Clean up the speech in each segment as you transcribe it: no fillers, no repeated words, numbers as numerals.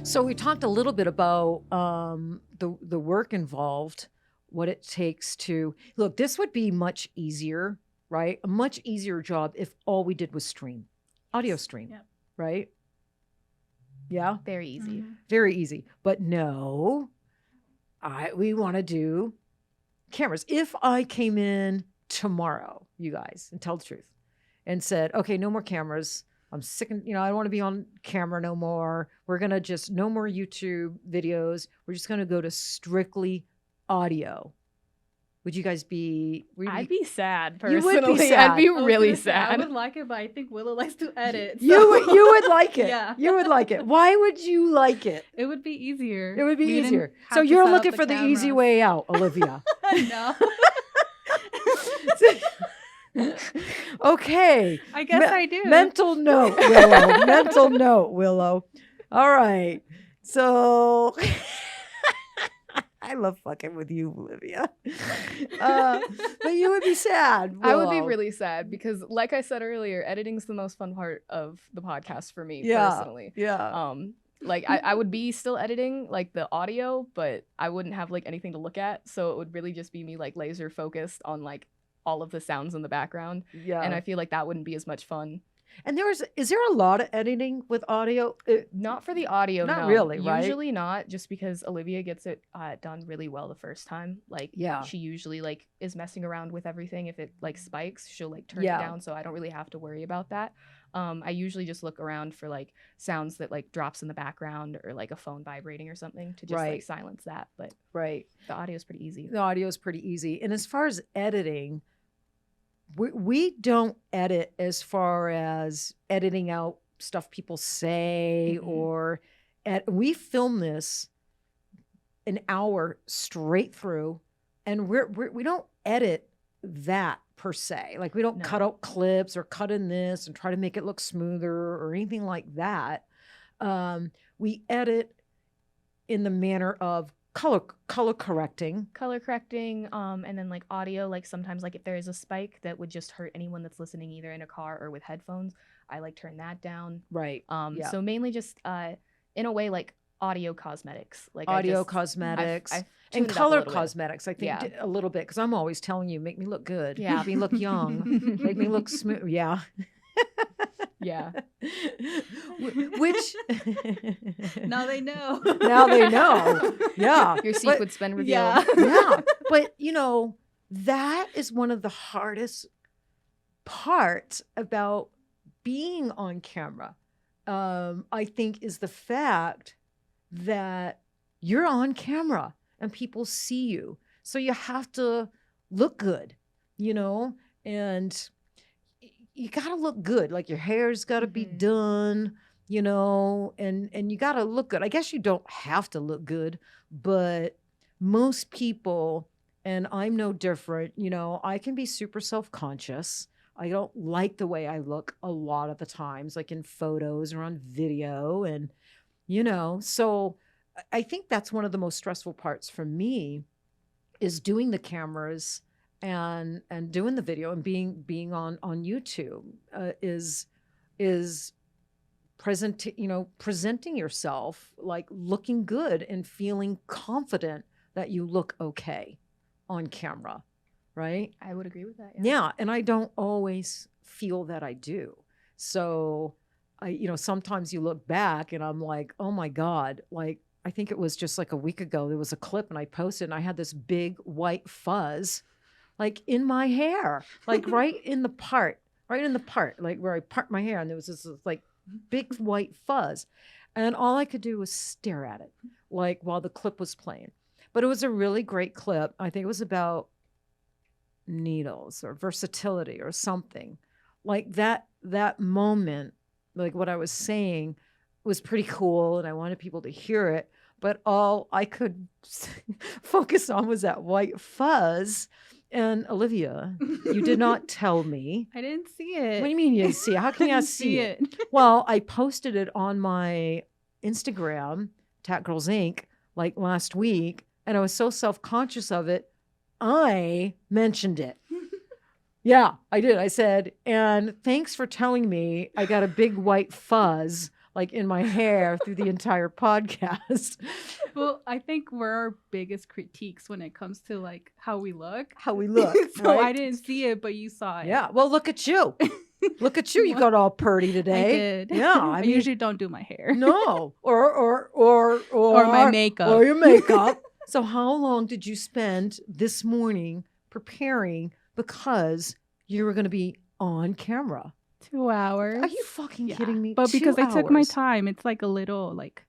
So we talked a little bit about the work involved, what it takes to look. This would be much easier, right? A much easier job if all we did was stream, audio stream, Yep. right? Yeah, Very easy. very easy. But no, we want to do cameras. If I came in tomorrow, you guys, and tell the truth, and said, okay, no more cameras. I'm sick and, I don't want to be on camera no more. We're going to just, no more YouTube videos. We're just going to go to strictly audio. Would you guys be? I'd be sad You personally. would be sad. I'd be I was really gonna say, I sad. would like it, but I think Willow likes to edit. So. You would like it. Yeah. You would like it. Why would you like it? It would be easier. It would be We didn't easier. have So to you're set up looking for the easy cameras. way out, Olivia. No. Okay. I guess I do. Mental note, Willow. Mental note, Willow. All right. So I love fucking with you, Olivia. But you would be sad. I would be Willow. really sad because, like I said earlier, editing's the most fun part of the podcast for me Yeah. personally. Yeah. Like I would be still editing like the audio, but I wouldn't have like anything to look at. So it would really just be me like laser focused on like all of the sounds in the background. Yeah. And I feel like that wouldn't be as much fun. And is there a lot of editing with audio? Not for the audio, Not no. really, right? Usually not, just because Olivia gets it done really well the first time. Like, Yeah. she usually like is messing around with everything. If it like spikes, she'll like turn Yeah. it down, so I don't really have to worry about that. I usually just look around for like sounds that like drops in the background or like a phone vibrating or something to just Right. like silence that. But Right. the audio is pretty easy. The audio is pretty easy. And as far as editing, we don't edit as far as editing out stuff people say Mhm. or we film this an hour straight through, and we don't edit that per se. Like we don't No. cut out clips or cut in this and try to make it look smoother or anything like that. We edit in the manner of color correcting. Color correcting, and then like audio, like sometimes like if there is a spike that would just hurt anyone that's listening either in a car or with headphones, I like turn that down. Right. Yeah. So mainly just in a way like audio cosmetics, like Audio cosmetics. I've And tuned it up a color little bit. cosmetics, I think, Yeah. a little bit, because I'm always telling you, make me look good, Yeah. make me look young, make me look smooth. Yeah. Yeah. Which Now they know. now they know. Yeah. Your But- sequence been revealed. Yeah. yeah. But that is one of the hardest parts about being on camera. I think is the fact that you're on camera and people see you. So you have to look good, and you got to look good. Like your hair's got to be Mhm. done, and you got to look good. I guess you don't have to look good, but most people, and I'm no different, I can be super self-conscious. I don't like the way I look a lot of the times, like in photos or on video. And, so I think that's one of the most stressful parts for me is doing the cameras and doing the video and being on YouTube is presenting yourself, like looking good and feeling confident that you look okay on camera. Right? I would agree with that. Yeah. And I don't always feel that I do. So sometimes you look back and I'm like, oh my God, like, I think it was just like a week ago, there was a clip and I posted and I had this big white fuzz like in my hair, like right in the part, like where I part my hair. And there was this like big white fuzz. And all I could do was stare at it, like while the clip was playing. But it was a really great clip. I think it was about needles or versatility or something like that moment, like what I was saying was pretty cool and I wanted people to hear it, but all I could focus on was that white fuzz. And Olivia, you did not tell me. I didn't see it. What do you mean you didn't see it? How can you not didn't see it? Well, I posted it on my Instagram, Tat Girls Inc., like last week, and I was so self-conscious of it, I mentioned it. Yeah, I did. I said, and thanks for telling me I got a big white fuzz like in my hair through the entire podcast. Well, I think we're our biggest critiques when it comes to like how we look. How we look. So right? I didn't see it, but you saw it. Yeah. Well, look at you. Look at you. You got all purty today. I did. Yeah. I mean, usually don't do my hair. no. Or my makeup. Or your makeup. So how long did you spend this morning preparing because you were going to be on camera? 2 hours. Are you fucking kidding me? But 2 because I took my hours. time, it's like a little like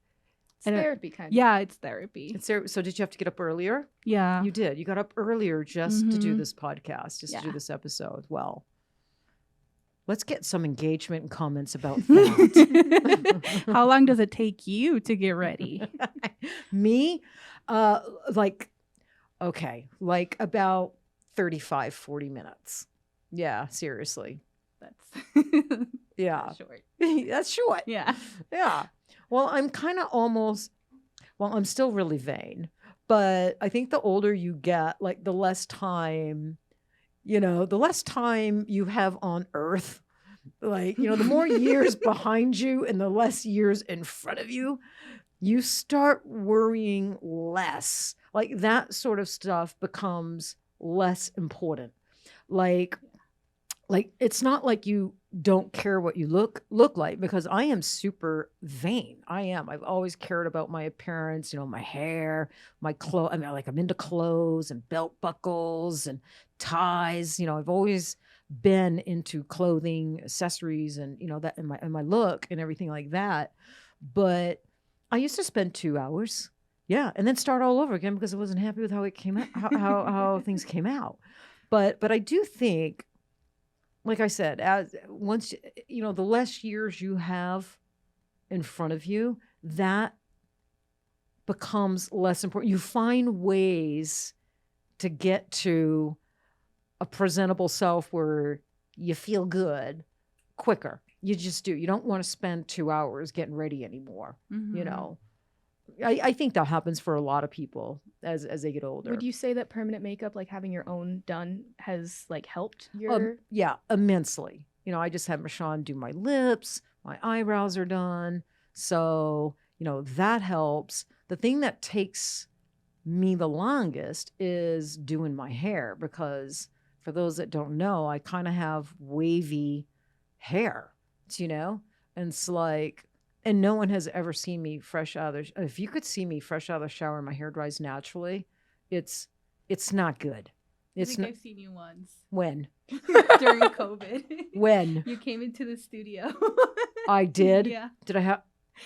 It's therapy kind of. yeah, it's therapy. It's there. So did you have to get up earlier? Yeah. You did. You got up earlier just to do Mhm. this podcast, just to do Yeah. this episode. Well, let's get some engagement and comments about that. How long does it take you to get ready? Me? Like, okay, like about 35, 40 minutes. Yeah, seriously. That's Yeah. short. That's short. Yeah. Yeah. Well, I'm kind of almost, well, I'm still really vain, but I think the older you get, like the less time, the less time you have on earth, like, the more years behind you and the less years in front of you, you start worrying less. Like that sort of stuff becomes less important. Like it's not like you don't care what you look like, because I am super vain. I am. I've always cared about my appearance, my hair, my clothes. I mean, like I'm into clothes and belt buckles and ties. I've always been into clothing, accessories, and that in my look and everything like that. But I used to spend 2 hours, and then start all over again because I wasn't happy with how it came out, how things came out. But I do think, like I said, once the less years you have in front of you, that becomes less important. You find ways to get to a presentable self where you feel good quicker. You just do. You don't want to spend 2 hours getting ready anymore. Mhm. I think that happens for a lot of people as they get older. Would you say that permanent makeup, like having your own done, has like helped your? Yeah, immensely. I just had Michonne do my lips, my eyebrows are done. So, that helps. The thing that takes me the longest is doing my hair, because for those that don't know, I kind of have wavy hair, and it's like, and no one has ever seen me fresh out of if you could see me fresh out of the shower and my hair dries naturally, it's not good. I It's think not. I've seen you once When? during COVID. When? You came into the studio. I did? Yeah. Did I have?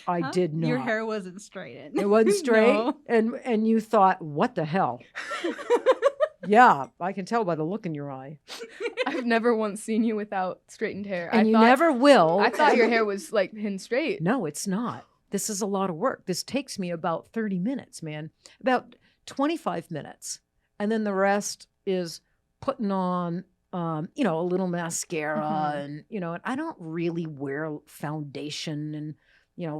I Huh? did not. Your hair wasn't straightened. It wasn't straight? No. And you thought, what the hell? Yeah, I can tell by the look in your eye. I've never once seen you without straightened hair. And you never will. I thought your hair was like pinned straight. No, it's not. This is a lot of work. This takes me about 30 minutes, man. About 25 minutes. And then the rest is putting on, a little mascara and I don't really wear foundation and,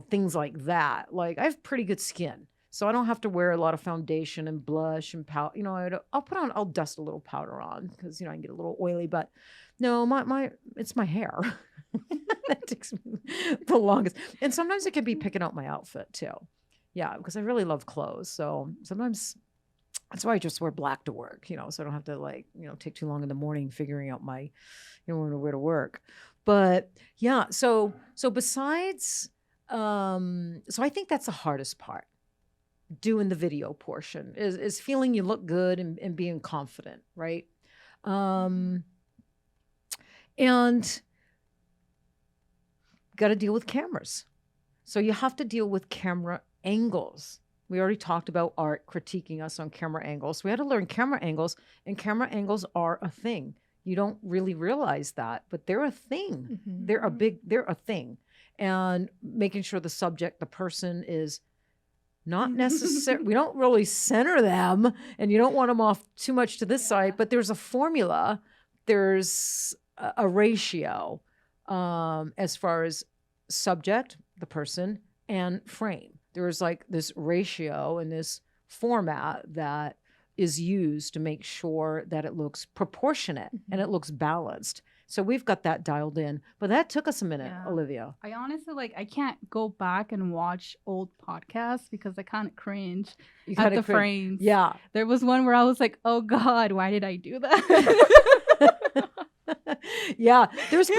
things like that. Like I have pretty good skin. So I don't have to wear a lot of foundation and blush and powder. I'll dust a little powder on because, I can get a little oily, but no, it's my hair. That takes me the longest. And sometimes it can be picking out my outfit too. Yeah, because I really love clothes. So sometimes that's why I just wear black to work, so I don't have to take too long in the morning figuring out my, where to work. But yeah, so besides, so I think that's the hardest part. Doing the video portion is feeling you look good and being confident, right? And got to deal with cameras. So you have to deal with camera angles. We already talked about Art critiquing us on camera angles. We had to learn camera angles, and camera angles are a thing. You don't really realize that, but they're a thing. Mhm. They're a thing. And making sure the subject, the person is not necessary. We don't really center them, and you don't want them off too much to this side, but there's a formula. There's a ratio as far as subject, the person, and frame. There's like this ratio and this format that is used to make sure that it looks proportionate and it looks balanced. So we've got that dialed in. But that took us a minute, Yeah. Olivia. I honestly I can't go back and watch old podcasts because I kind of cringe You at kinda the cringe. frames. Yeah. There was one where I was like, oh God, why did I do that? Yeah, there's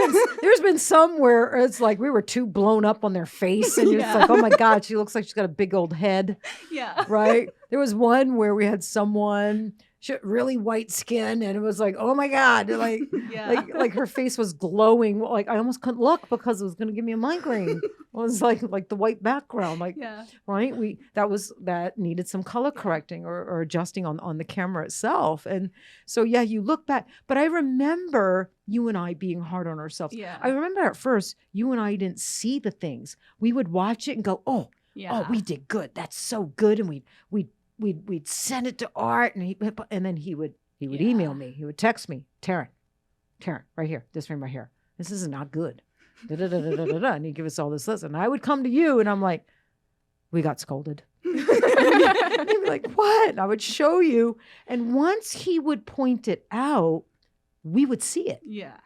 been some where it's like we were too blown up on their face, and it's Yeah. like, oh my God, she looks like she's got a big old head, Yeah. right? There was one where we had someone she had really white skin, and it was like, oh my God, like Yeah. like her face was glowing, like I almost couldn't look because it was going to give me a migraine. It was like the white background, like Yeah. right. That needed some color correcting or adjusting on the camera itself. And so yeah, you look back, but I remember you and I being hard on ourselves. Yeah. I remember at first you and I didn't see the things. We would watch it and go, oh, we did good. That's so good. And we'd send it to Art, and then he would email me. He would text me, Taryn, right here, this frame right here. This is not good. Da-da-da-da-da-da. And he'd give us all this list. And I would come to you and I'm like, we got scolded. And he'd be like, what? And I would show you. And once he would point it out, we would see it. Yeah.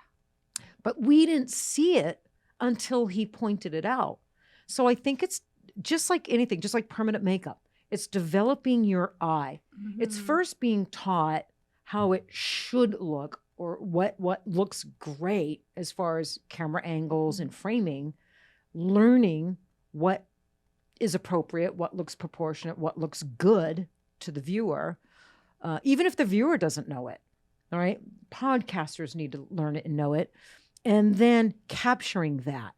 But we didn't see it until he pointed it out. So I think it's just like anything, just like permanent makeup. It's developing your eye. Mm-hmm. It's first being taught how it should look, or what looks great as far as camera angles and framing, learning what is appropriate, what looks proportionate, what looks good to the viewer, even if the viewer doesn't know it. All right. Podcasters need to learn it and know it. And then capturing that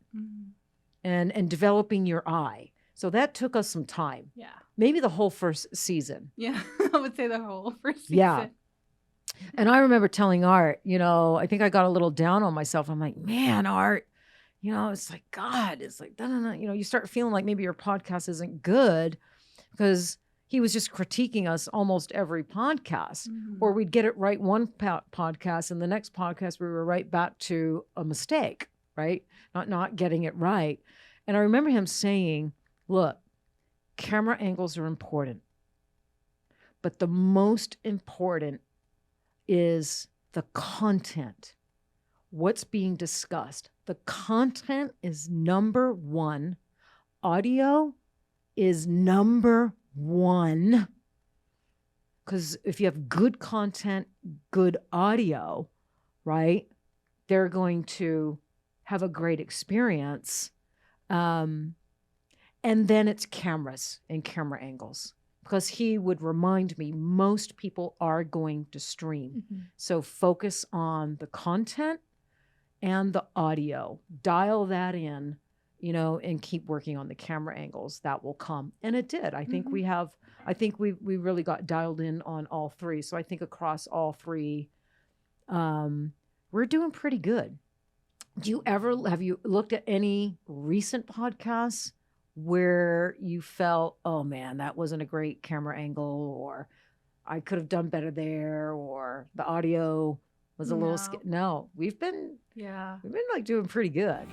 and developing your eye. So that took us some time. Yeah. Maybe the whole first season. Yeah. I would say the whole first season. Yeah. And I remember telling Art, I think I got a little down on myself. I'm like, man, Art, it's like, God, it's like, no. You start feeling like maybe your podcast isn't good because he was just critiquing us almost every podcast, or we'd get it right one podcast, and the next podcast we were right back to a mistake, right? Not getting it right. And I remember him saying, look, camera angles are important, but the most important is the content, what's being discussed. The content is number one. Audio is number one. Because if you have good content, good audio, right, they're going to have a great experience. And then it's cameras and camera angles. Because he would remind me, most people are going to stream. So focus on the content and the audio. Dial that in, and keep working on the camera angles. That will come. And it did. I think we really got dialed in on all three. So I think across all three, we're doing pretty good. Have you looked at any recent podcasts where you felt, oh man, that wasn't a great camera angle, or I could have done better there, or the audio was a little no, we've been like doing pretty good.